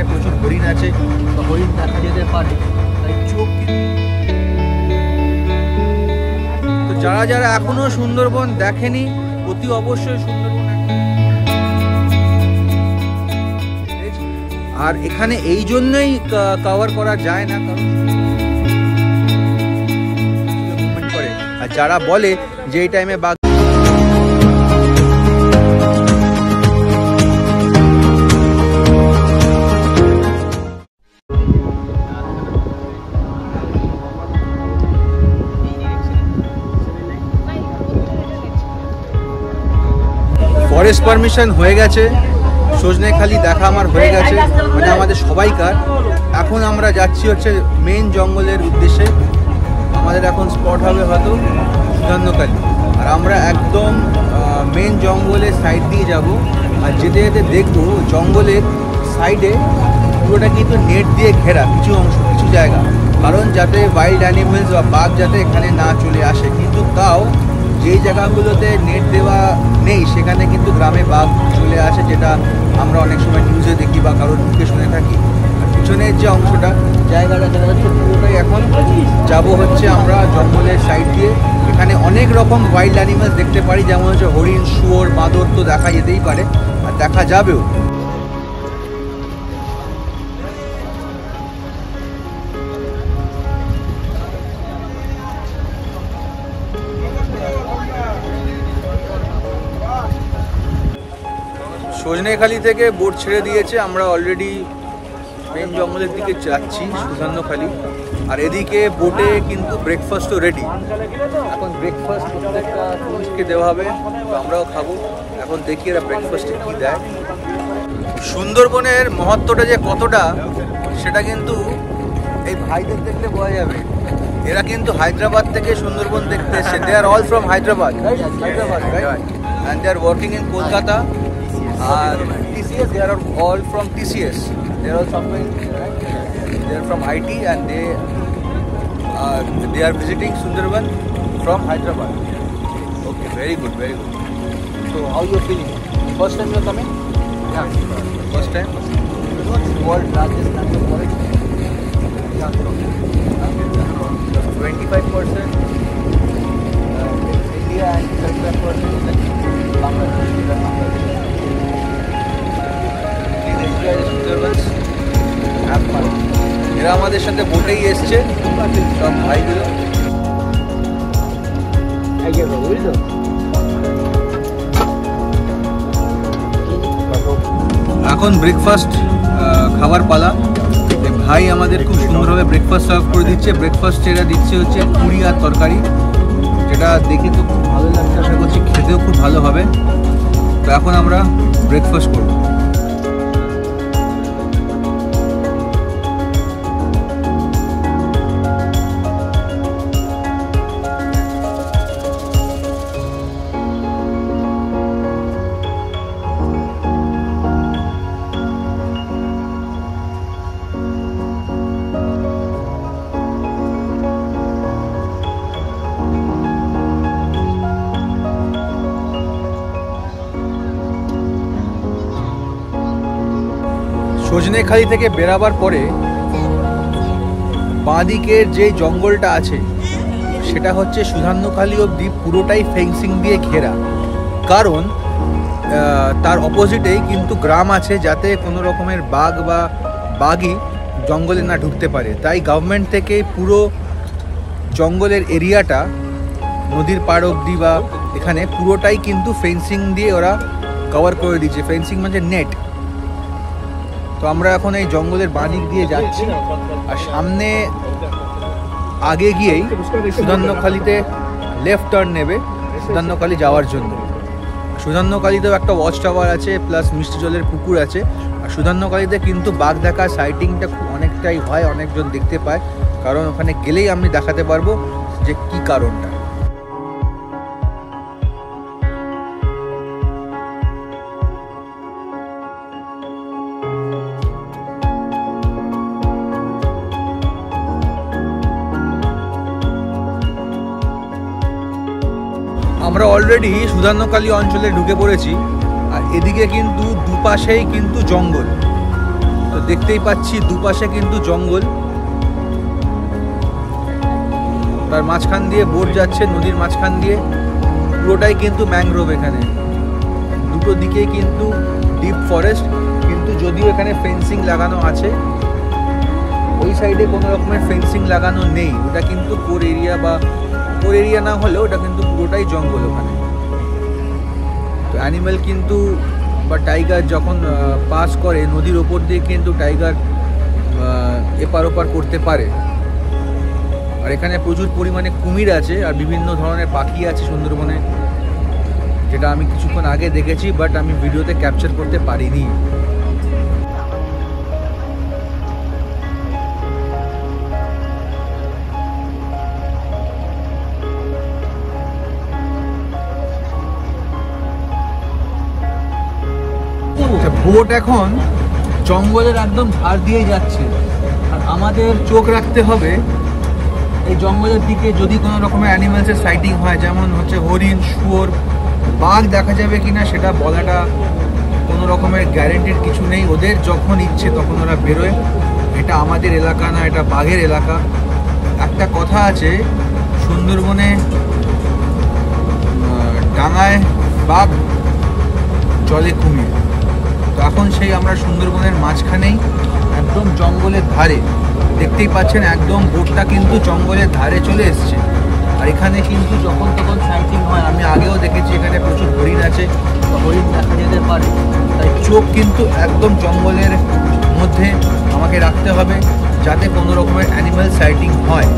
প্রচুর হরিণ আছে, হরিণ দেখা যেতে পারে, তাই চোখ। তো যারা যারা এখনো সুন্দরবন দেখেনি অতি অবশ্যই সুন্দরবন। আর এখানে এই জন্যই কভার করা যায় না কারণ মুভমেন্ট করে, আর যারা বলে যে এই টাইমে বাঘ ফরেস্ট পারমিশন হয়ে গেছে, সজনেখালি দেখা আমার হয়ে গেছে, মানে আমাদের সবাইকার। এখন আমরা যাচ্ছি হচ্ছে মেন জঙ্গলের উদ্দেশ্যে। আমাদের এখন স্পট হবে হয়তো সুধান্যখালি, আর আমরা একদম মেন জঙ্গলের সাইড দিয়ে যাব। আর যেতে যেতে দেখবো জঙ্গলের সাইডে পুরোটা কিন্তু নেট দিয়ে ঘেরা কিছু অংশ, কিছু জায়গা, কারণ যাতে ওয়াইল্ড অ্যানিমেলস বা বাঘ যাতে এখানে না চলে আসে। কিন্তু তাও যেই জায়গাগুলোতে নেট দেওয়া নেই সেখানে কিন্তু গ্রামে বাঘ চলে আসে, যেটা আমরা অনেক সময় নিউজে দেখি বা কারোর মুখে শুনে থাকি। আর পিছনের যে অংশটা জায়গাটা দেখা যাচ্ছে পুরোটাই এখন যাব হচ্ছে আমরা জঙ্গলের সাইড দিয়ে। এখানে অনেক রকম ওয়াইল্ড অ্যানিমেলস দেখতে পারি, যেমন হচ্ছে হরিণ, শুয়োর, বাঁদর তো দেখা যেতেই পারে আর দেখা যাবেও। সজনেখালি থেকে বোট ছেড়ে দিয়েছে, আমরা অলরেডি মেন জঙ্গলের দিকে যাচ্ছি সুধান্যখালি। আর এদিকে বোটে কিন্তু ব্রেকফাস্টও রেডি। এখন ব্রেকফাস্ট প্রত্যেকটা টুরিস্টকে দেওয়া হবে, তো আমরাও খাবো। এখন দেখি এরা ব্রেকফাস্টে কী দেয়। সুন্দরবনের মহত্বটা যে কতটা সেটা কিন্তু এই ভাইদের দেখলে বোঝা যাবে। এরা কিন্তু হায়দ্রাবাদ থেকে সুন্দরবন দেখতে এসছে। They are all from Hyderabad, and they are working in Kolkata. TCS, they are all from TCS. They are all somewhere, right? They are from IT and they are visiting Sundarban from Hyderabad. Okay, very good, very good. So how you feeling? First time you are coming? Yeah, first time. World largest language forest. Yeah, 25% India and 35% Bangladesh. এরা আমাদের সাথে বোটেই এসছে সব ভাইগুলো। এখন breakfast খাবার পালা। ভাই আমাদের খুব সুন্দরভাবে ব্রেকফাস্ট সার্ভ করে দিচ্ছে। ব্রেকফাস্ট এরা দিচ্ছে হচ্ছে পুরি আর তরকারি, যেটা দেখে তো খুব ভালো লাগছে, আশা করছি খেতেও খুব ভালো হবে। তো এখন আমরা ব্রেকফাস্ট করব। সজনেখালি থেকে বেরাবার পরে বাঁদিকের যে জঙ্গলটা আছে সেটা হচ্ছে সুধান্যখালি অবধি পুরোটাই ফেন্সিং দিয়ে ঘেরা, কারণ তার অপোজিটেই কিন্তু গ্রাম আছে, যাতে কোনো রকমের বাঘ বা বাঘই জঙ্গলে না ঢুকতে পারে। তাই গভর্নমেন্ট থেকে পুরো জঙ্গলের এরিয়াটা নদীর পাড় অবধি বা এখানে পুরোটাই কিন্তু ফেন্সিং দিয়ে ওরা কভার করে দিচ্ছে। ফেন্সিং মানে নেট। তো আমরা এখন এই জঙ্গলের বাঁদিক দিয়ে যাচ্ছি, আর সামনে আগে গিয়েই সুধান্যখালিতে লেফট টার্ন নেবে সুধান্যখালি যাওয়ার জন্য। সুধান্যখালিতেও একটা ওয়াচ টাওয়ার আছে, প্লাস মিষ্টি জলের পুকুর আছে। আর সুধান্যখালিতে কিন্তু বাঘ দেখা সাইটিংটা অনেকটাই হয়, অনেকজন দেখতে পায়, কারণ ওখানে গেলেই আমি দেখাতে পারবো যে কী কারণটা। আমরা অলরেডি সুধান্যখালি অঞ্চলে ঢুকে পড়েছি, আর এদিকে কিন্তু দুপাশেই কিন্তু জঙ্গল। তো দেখতেই পাচ্ছি দুপাশে কিন্তু জঙ্গল, তার মাঝখান দিয়ে বোট যাচ্ছে, নদীর মাঝখান দিয়ে পুরোটাই কিন্তু ম্যানগ্রোভ। এখানে দুটো দিকেই কিন্তু ডিপ ফরেস্ট, কিন্তু যদিও এখানে ফেন্সিং লাগানো আছে, ওই সাইডে কোনো রকমের ফেন্সিং লাগানো নেই। ওটা কিন্তু কোর এরিয়া, বা কোর এরিয়া না হলেও ওটা কিন্তু পুরোটাই জঙ্গল ওখানে। তো অ্যানিমেল কিন্তু বা টাইগার যখন পাস করে নদীর ওপর দিয়ে কিন্তু টাইগার এপার ওপার করতে পারে। আর এখানে প্রচুর পরিমাণে কুমির আছে আর বিভিন্ন ধরনের পাখি আছে সুন্দরবনে, যেটা আমি কিছুক্ষণ আগে দেখেছি, বাট আমি ভিডিওতে ক্যাপচার করতে পারিনি। বোট এখন জঙ্গলের একদম ধার দিয়ে যাচ্ছে, আর আমাদের চোখ রাখতে হবে এই জঙ্গলের দিকে। যদি কোনো রকমের অ্যানিমেলসের সাইটিং হয়, যেমন হচ্ছে হরিণ, শুয়োর, বাঘ দেখা যাবে কিনা সেটা বলাটা কোনো রকমের গ্যারেন্টির কিছু নেই। ওদের যখন ইচ্ছে তখন ওরা বেরোয়, এটা আমাদের এলাকা না, এটা বাঘের এলাকা। একটা কথা আছে, সুন্দরবনে ডাঙায় বাঘ, জলে কুমির। তো এখন সেই আমরা সুন্দরবনের মাঝখানেই, একদম জঙ্গলের ধারে, দেখতেই পাচ্ছেন একদম বোটটা কিন্তু জঙ্গলের ধারে চলে এসছে। আর এখানে কিন্তু যখন তখন সাইটিং হয়, আমি আগেও দেখেছি এখানে প্রচুর হরিণ আছে, হরিণ দেখা যেতে পারে। তাই চোখ কিন্তু একদম জঙ্গলের মধ্যে আমাকে রাখতে হবে, যাতে কোনো রকমের অ্যানিম্যাল সাইটিং হয়।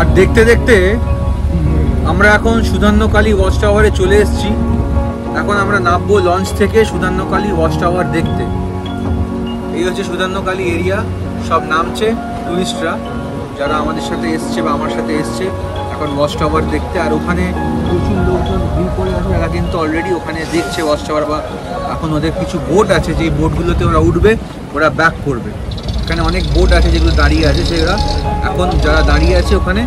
আর দেখতে দেখতে আমরা এখন সুধান্যকালী ওয়াচ টাওয়ারে চলে এসেছি। এখন আমরা নামবো লঞ্চ থেকে সুধান্যকালী ওয়াচ টাওয়ার দেখতে। এই হচ্ছে সুধান্যকালী এরিয়া, সব নামছে টুরিস্টরা, যারা আমাদের সাথে এসছে বা আমার সাথে এসছে এখন ওয়াচ টাওয়ার দেখতে। আর ওখানে প্রচুর লোকজন ভিড় করে আছে, তারা কিন্তু অলরেডি ওখানে দেখছে ওয়াচ টাওয়ার। বা এখন ওদের কিছু বোট আছে, যেই বোটগুলোতে ওরা উঠবে, ওরা ব্যাক করবে। এখানে অনেক বোট আছে যেগুলো দাঁড়িয়ে আছে, সেগুলো এখন যারা দাঁড়িয়ে আছে ওখান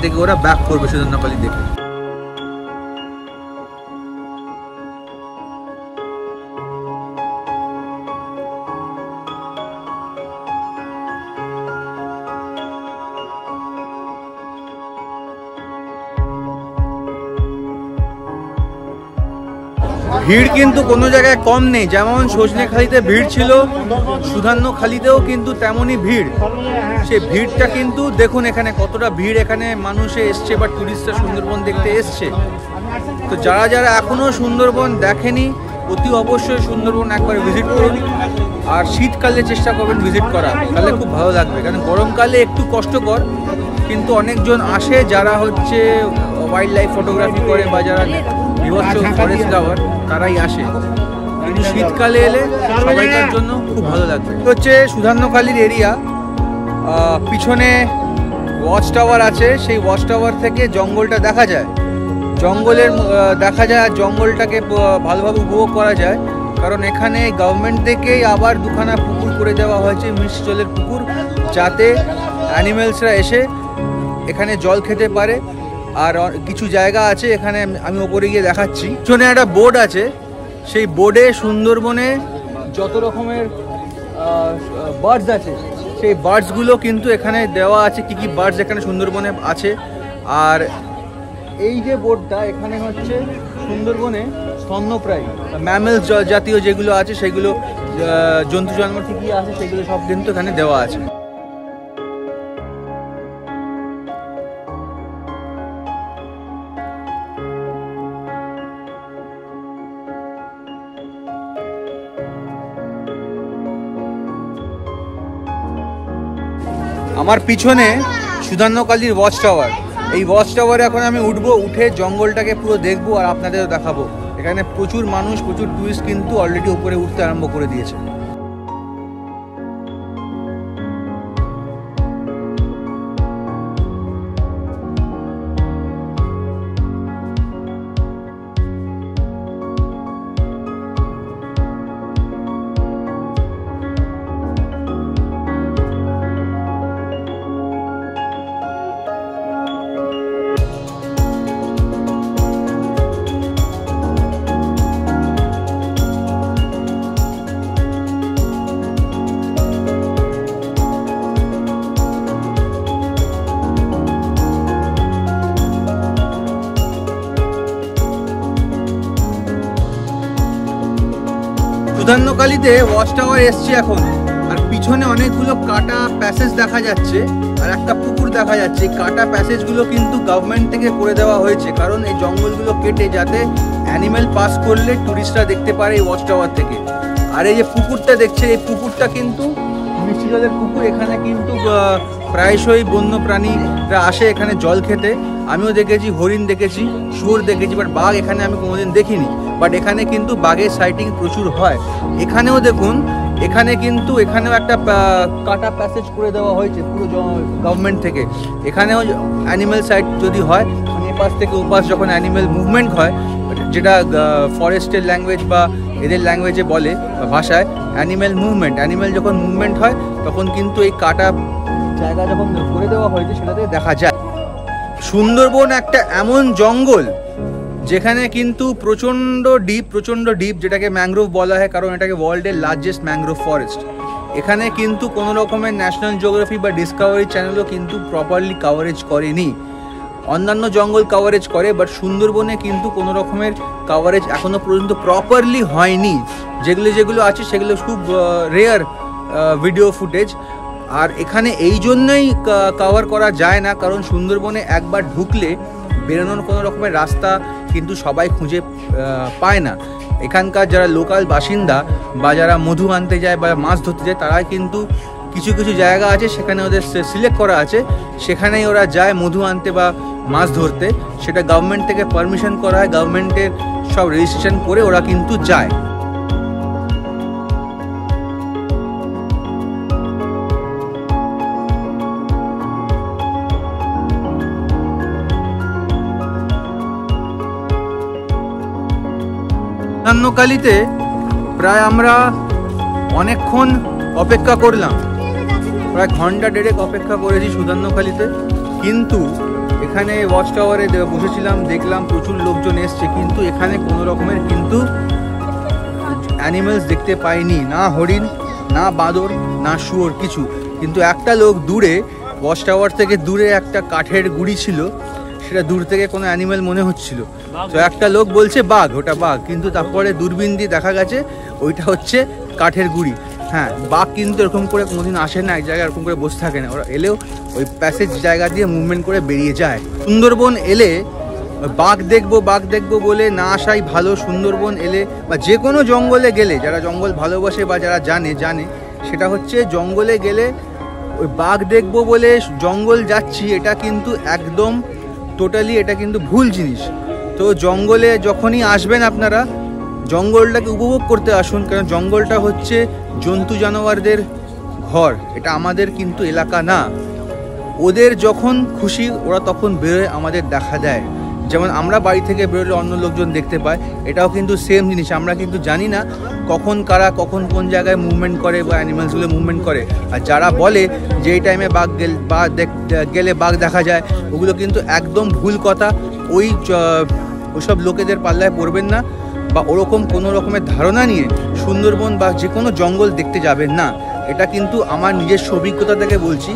থেকে ওরা ব্যাক করবে সুধান্যকালী দেখে। ভিড় কিন্তু কোনো জায়গায় কম নেই, যেমন সজনেখালিতে ভিড় ছিল, সুধান্যখালিতেও কিন্তু তেমনই ভিড়। সেই ভিড়টা কিন্তু দেখুন এখানে কতটা ভিড়, এখানে মানুষে এসছে বা টুরিস্টরা সুন্দরবন দেখতে এসছে। তো যারা যারা এখনও সুন্দরবন দেখেনি, অতি অবশ্যই সুন্দরবন একবার ভিজিট করুন। আর শীতকালে চেষ্টা করবেন ভিজিট করার, তাহলে খুব ভালো লাগবে। কারণ গরমকালে একটু কষ্টকর, কিন্তু অনেকজন আসে যারা হচ্ছে ওয়াইল্ড লাইফ ফটোগ্রাফি করে বা যারা ফরেস্ট লাভার, তারাই আসে। কিন্তু শীতকালে এলে সবাইকার জন্য খুব ভালো লাগবে। হচ্ছে সুধান্যখালির এরিয়া, পিছনে ওয়াচ টাওয়ার আছে, সেই ওয়াচ টাওয়ার থেকে জঙ্গলটা দেখা যায়, জঙ্গলের দেখা যায়। আর জঙ্গলটাকে ভালোভাবে উপভোগ করা যায়, কারণ এখানে গভর্নমেন্ট থেকেই আবার দুখানা পুকুর করে দেওয়া হয়েছে, মিষ্টি জলের পুকুর, যাতে অ্যানিমেলসরা এসে এখানে জল খেতে পারে। আর কিছু জায়গা আছে এখানে, আমি ওপরে গিয়ে দেখাচ্ছি। পিছনে একটা বোর্ড আছে, সেই বোর্ডে সুন্দরবনে যত রকমের বার্ডস আছে, সেই বার্ডসগুলো কিন্তু এখানে দেওয়া আছে, কি কি বার্ডস এখানে সুন্দরবনে আছে। আর এই যে বোর্ডটা, এখানে হচ্ছে সুন্দরবনে স্তন্যপ্রায়ী ম্যামেলস জাতীয় যেগুলো আছে, সেগুলো জন্তু জানোয়ার ঠিকই আছে, সেগুলো সব কিন্তু এখানে দেওয়া আছে। আমার পিছনে সুধান্যকালীর ওয়াচ টাওয়ার। এই ওয়াচ টাওয়ারে এখন আমি উঠবো, উঠে জঙ্গলটাকে পুরো দেখবো আর আপনাদেরও দেখাবো। এখানে প্রচুর মানুষ, প্রচুর টুরিস্ট কিন্তু অলরেডি উপরে উঠতে আরম্ভ করে দিয়েছে। সুধান্যকালীতে ওয়াচ টাওয়ার এসছে এখন, আর পিছনে অনেকগুলো কাটা প্যাসেজ দেখা যাচ্ছে আর একটা পুকুর দেখা যাচ্ছে। কাটা প্যাসেজগুলো কিন্তু গভর্নমেন্ট থেকে করে দেওয়া হয়েছে, কারণ এই জঙ্গলগুলো কেটে যাতে অ্যানিমেল পাস করলে টুরিস্টরা দেখতে পারে এই ওয়াচ টাওয়ার থেকে। আর এই যে পুকুরটা দেখছে, এই পুকুরটা কিন্তু মিষ্টি জলের পুকুর। এখানে কিন্তু প্রায়শই বন্য প্রাণীরা আসে এখানে জল খেতে। আমিও দেখেছি, হরিণ দেখেছি, শুয়োর দেখেছি, বাট বাঘ এখানে আমি কোনোদিন দেখিনি। বাট এখানে কিন্তু বাঘের সাইটিং প্রচুর হয়। এখানেও দেখুন, এখানেও একটা কাটা প্যাসেজ করে দেওয়া হয়েছে পুরো গভর্নমেন্ট থেকে। এখানেও অ্যানিমেল সাইট যদি হয়, মানে এপাশ থেকে ওপাশ যখন অ্যানিমেল মুভমেন্ট হয়, যেটা ফরেস্টের ল্যাঙ্গুয়েজ বা এদের ল্যাঙ্গুয়েজে বলে ভাষায় অ্যানিমেল মুভমেন্ট, অ্যানিমেল যখন মুভমেন্ট হয় তখন কিন্তু এই কাটা জায়গা যখন করে দেওয়া হয়েছে সেটাতে দেখা যায়। সুন্দরবন একটা এমন জঙ্গল যেখানে কিন্তু প্রচণ্ড ডিপ, যেটাকে ম্যানগ্রোভ বলা হয়, কারণ এটাকে ওয়ার্ল্ডের লার্জেস্ট ম্যানগ্রোভ ফরেস্ট। এখানে কিন্তু কোনো রকমের ন্যাশনাল জিওগ্রাফি বা ডিসকভারি চ্যানেলও কিন্তু প্রপারলি কাভারেজ করেনি। অন্যান্য জঙ্গল কাভারেজ করে, বাট সুন্দরবনে কিন্তু কোনো রকমের কাভারেজ এখনো পর্যন্ত প্রপারলি হয়নি। যেগুলো আছে সেগুলো খুব রেয়ার ভিডিও ফুটেজ। আর এখানে এই জন্যই কভার করা যায় না, কারণ সুন্দরবনে একবার ঢুকলে বেরোনোর কোনো রকমের রাস্তা কিন্তু সবাই খুঁজে পায় না। এখানকার যারা লোকাল বাসিন্দা বা যারা মধু আনতে যায় বা মাছ ধরতে যায়, তারা কিন্তু কিছু জায়গা আছে সেখানে ওদের সিলেক্ট করা আছে, সেখানেই ওরা যায় মধু আনতে বা মাছ ধরতে। সেটা গভর্নমেন্ট থেকে পারমিশন করা হয়, গভর্নমেন্টের সব রেজিস্ট্রেশন করে ওরা কিন্তু যায়। সুধান্যকালীতে প্রায় আমরা অনেকক্ষণ অপেক্ষা করলাম, প্রায় ঘন্টা দেড়েক অপেক্ষা করেছি সুধান্যকালীতে। কিন্তু এখানে ওয়াচ টাওয়ারে বসেছিলাম, দেখলাম প্রচুর লোকজন এসছে, কিন্তু এখানে কোনো রকমের কিন্তু অ্যানিমেলস দেখতে পাইনি, না হরিণ, না বাঁদর, না শুয়োর, কিছু। কিন্তু একটা লোক দূরে, ওয়াচ টাওয়ার থেকে দূরে একটা কাঠের গুড়ি ছিল, সেটা দূর থেকে কোনো অ্যানিমেল মনে হচ্ছিল। তো একটা লোক বলছে বাঘ, ওটা বাঘ, কিন্তু তারপরে দূরবীন দিয়ে দেখা গেছে ওইটা হচ্ছে কাঠের গুড়ি। হ্যাঁ, বাঘ কিন্তু এরকম করে কোনোদিন আসে না, এক জায়গায় এরকম করে বসে থাকে না, ওরা এলেও ওই প্যাসেজ জায়গা দিয়ে মুভমেন্ট করে বেরিয়ে যায়। সুন্দরবন এলে বাঘ দেখবো বলে না আসাই ভালো। সুন্দরবন এলে বা যে কোনো জঙ্গলে গেলে, যারা জঙ্গল ভালোবাসে বা যারা জানে সেটা হচ্ছে জঙ্গলে গেলে ওই বাঘ দেখবো বলে জঙ্গল যাচ্ছি, এটা কিন্তু একদম টোটালি এটা কিন্তু ভুল জিনিস। তো জঙ্গলে যখনই আসবেন আপনারা জঙ্গলটাকে উপভোগ করতে আসুন, কারণ জঙ্গলটা হচ্ছে জন্তু জানোয়ারদের ঘর, এটা আমাদের কিন্তু এলাকা না। ওদের যখন খুশি ওরা তখন বেরোয়, আমাদের দেখা দেয়। যেমন আমরা বাড়ি থেকে বেরোলে অন্য লোকজন দেখতে পায়, এটাও কিন্তু সেম জিনিস। আমরা কিন্তু জানি না কখন কারা কখন কোন জায়গায় মুভমেন্ট করে বা অ্যানিমালসগুলো মুভমেন্ট করে। আর যারা বলে যে এই টাইমে বাঘ গেলে বাঘ দেখা যায়, ওগুলো কিন্তু একদম ভুল কথা। ওইসব লোকেদের পাল্লায় পড়বেন না, বা ওরকম কোনো রকমের ধারণা নিয়ে সুন্দরবন বা যে কোনো জঙ্গল দেখতে যাবেন না। এটা কিন্তু আমার নিজস্ব অভিজ্ঞতা থেকে বলছি।